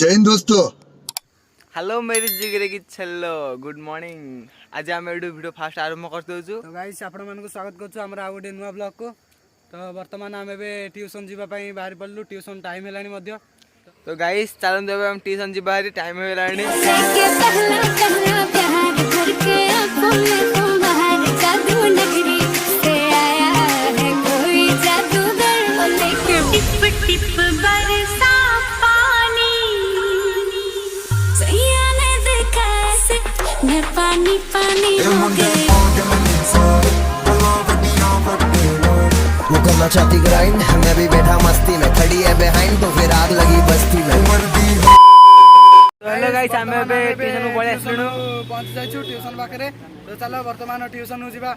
जय हिंद दोस्तों। हेलो मेरी जिगरे की छल्लो गुड मॉर्निंग। आज आम वीडियो फास्ट आरंभ करदे। तो गाइस आपण मानक स्वागत करछु हमरा आ गोटे नुवा ब्लॉग को। तो वर्तमान आम एबे ट्यूशन जीवा पई बाहर पड़लु। ट्यूशन टाइम हेलानी मध्य। तो गाइस चलन देबे हम ट्यूशन जी बाहर टाइम हो हेलानी। पानी पानी हो गए। वो करना चाहती ग्राइंड, मैं भी बैठा मस्ती में, खड़ी है बिहाइंड तो फिर आग लगी बस्ती में। हेलो गाइस आम एबे ट्यूशन को पळे आसलु पहुंच जाइछु ट्यूशन पाखरे। तो चलो वर्तमान ट्यूशन हो जीवा।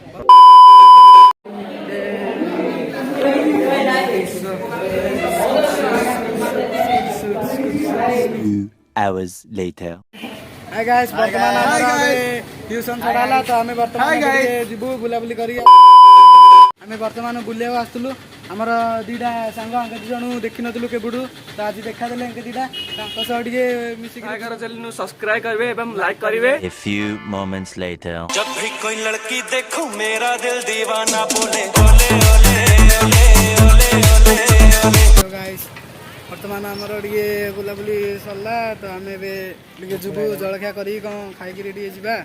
hours later. हाय गाइस वर्तमान ट्यूशन छडाला तो हमें वर्तमान जीवु बुलाबुली करी। हमें वर्तमान बुलिया आसलु। हमर दीटा सांग अंक जणु देखि नतलु केबुडु। तो आज देखा देले अंक दीटा तांको सह टिके मिसी के कर चैनल नु सब्सक्राइब करबे एवं लाइक करबे। A few moments later. जब भी कोई लड़की देखूं मेरा दिल दीवाना बोले ओले ओले ओले ओले ओले ओले। तो गाइस वर्तमान हमर टिके बुलाबुली सरला। तो हमें बे टिके जुबु जळखिया करी कोन खाइ कि रेडी जिबा।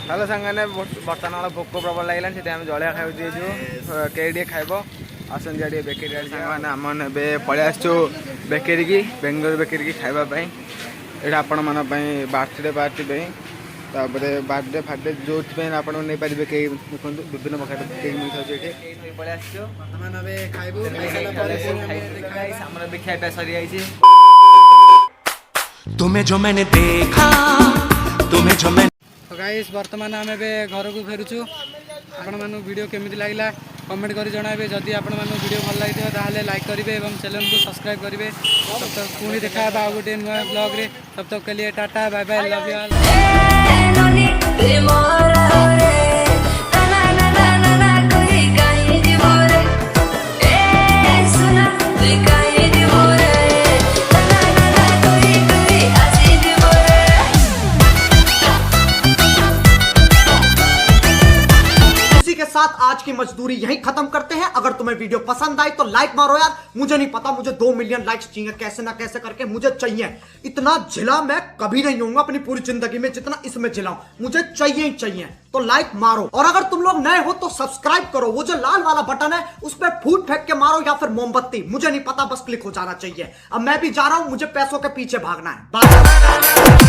हेलो सांगने बर्तमान भोक प्रबल लागलान से हम जळिया खाइ दिजु केडी खाइबो आसन जाडी बेकरी आडी सांगने हमन बे पळे आछो बेकरी की बेंगलोर बेकरी की खाइबा पई। एटा आपण मन पई बर्थडे पार्टी पई तापरे बर्थडे फाटे जो पे आपण नै पारिबे के देखंतु विभिन्न प्रकार केक मिलथौ जेटे केक पळे आछो वर्तमान हमें खाइबु। खाइला परे गाइस हमर भी खाइटा सरी आइछि। तुम्हें जो मैंने देखा तुम्हें जो मैं। तो गाइस वर्तमान आम ए घर को फेरुचु। आपण मानु वीडियो केमिति लागला कमेंट करी जणाबे। जदि आपण मानु वीडियो भल लागिथो ताहाले लाइक करिवे एवं चैनल को सब्सक्राइब करिवे। तब तक पुणी देखा बा गोटे नया ब्लॉग रे। तब तक के लिए tata bye bye love you साथ आज की मजदूरी यहीं खत्म करते हैं। अगर तुम्हें वीडियो पसंद आई तो लाइक मारो यार। मुझे नहीं पता, मुझे 2 मिलियन लाइक्स चाहिए, कैसे ना कैसे करके मुझे चाहिए। इतना झिला मैं कभी नहीं होऊंगा अपनी पूरी जिंदगी में जितना इसमें झिलाऊं। मुझे चाहिए ही चाहिए। तो लाइक मारो और अगर तुम लोग नए हो तो सब्सक्राइब करो। वो जो लाल वाला बटन है उस पर फूट फेंक के मारो या फिर मोमबत्ती, मुझे नहीं पता, बस क्लिक हो जाना चाहिए। अब मैं भी जा रहा हूं, मुझे पैसों के पीछे भागना है। बाय।